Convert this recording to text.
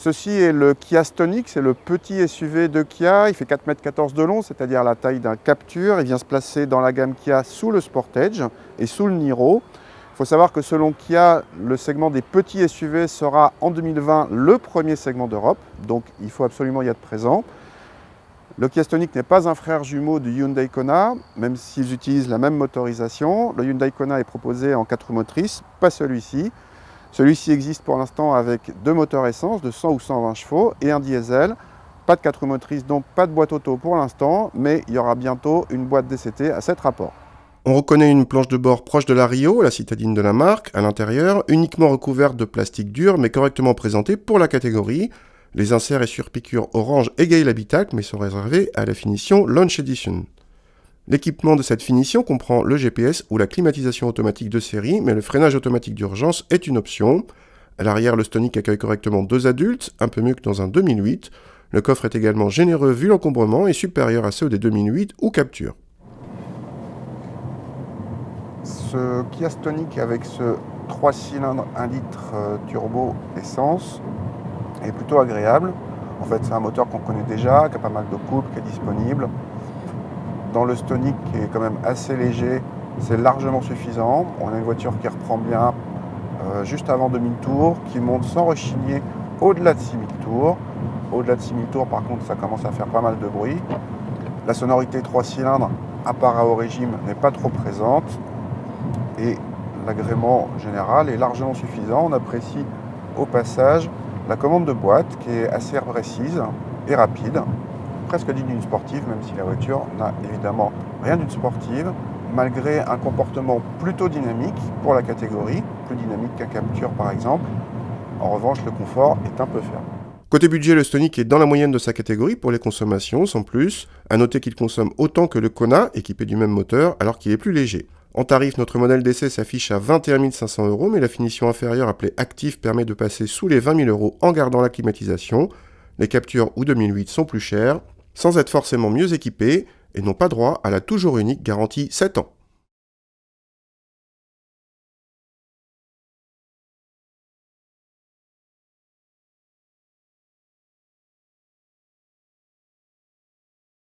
Ceci est le Kia Stonic, c'est le petit SUV de Kia. Il fait 4,14 m de long, c'est-à-dire la taille d'un Captur. Il vient se placer dans la gamme Kia sous le Sportage et sous le Niro. Il faut savoir que selon Kia, le segment des petits SUV sera en 2020 le premier segment d'Europe, donc il faut absolument y être présent. Le Kia Stonic n'est pas un frère jumeau du Hyundai Kona, même s'ils utilisent la même motorisation. Le Hyundai Kona est proposé en 4 roues motrices, pas celui-ci. Celui-ci existe pour l'instant avec 2 moteurs essence de 100 ou 120 chevaux et un diesel. Pas de 4 roues motrices, donc pas de boîte auto pour l'instant, mais il y aura bientôt une boîte DCT à 7 rapports. On reconnaît une planche de bord proche de la Rio, la citadine de la marque, à l'intérieur, uniquement recouverte de plastique dur mais correctement présentée pour la catégorie. Les inserts et surpiqûres orange égayent l'habitacle mais sont réservés à la finition Launch Edition. L'équipement de cette finition comprend le GPS ou la climatisation automatique de série, mais le freinage automatique d'urgence est une option. À l'arrière, le Stonic accueille correctement 2 adultes, un peu mieux que dans un 2008. Le coffre est également généreux vu l'encombrement et supérieur à ceux des 2008 ou Captur. Ce Kia Stonic avec ce 3 cylindres 1 litre turbo essence est plutôt agréable. En fait, c'est un moteur qu'on connaît déjà, qui a pas mal de couple, qui est disponible. Dans le Stonic, qui est quand même assez léger, c'est largement suffisant. On a une voiture qui reprend bien juste avant 2000 tours, qui monte sans rechigner au-delà de 6000 tours. Au-delà de 6000 tours, par contre, ça commence à faire pas mal de bruit. La sonorité 3 cylindres, à part à haut régime, n'est pas trop présente. Et l'agrément général est largement suffisant. On apprécie au passage la commande de boîte qui est assez précise et rapide, presque digne d'une sportive, même si la voiture n'a évidemment rien d'une sportive, malgré un comportement plutôt dynamique pour la catégorie, plus dynamique qu'un Captur par exemple. En revanche, le confort est un peu faible. Côté budget, le Stonic est dans la moyenne de sa catégorie pour les consommations, sans plus. À noter qu'il consomme autant que le Kona, équipé du même moteur, alors qu'il est plus léger. En tarif, notre modèle d'essai s'affiche à 21 500 €, mais la finition inférieure appelée Active permet de passer sous les 20 000 € en gardant la climatisation. Les Captur ou 2008 sont plus chers, sans être forcément mieux équipés, et n'ont pas droit à la toujours unique garantie 7 ans.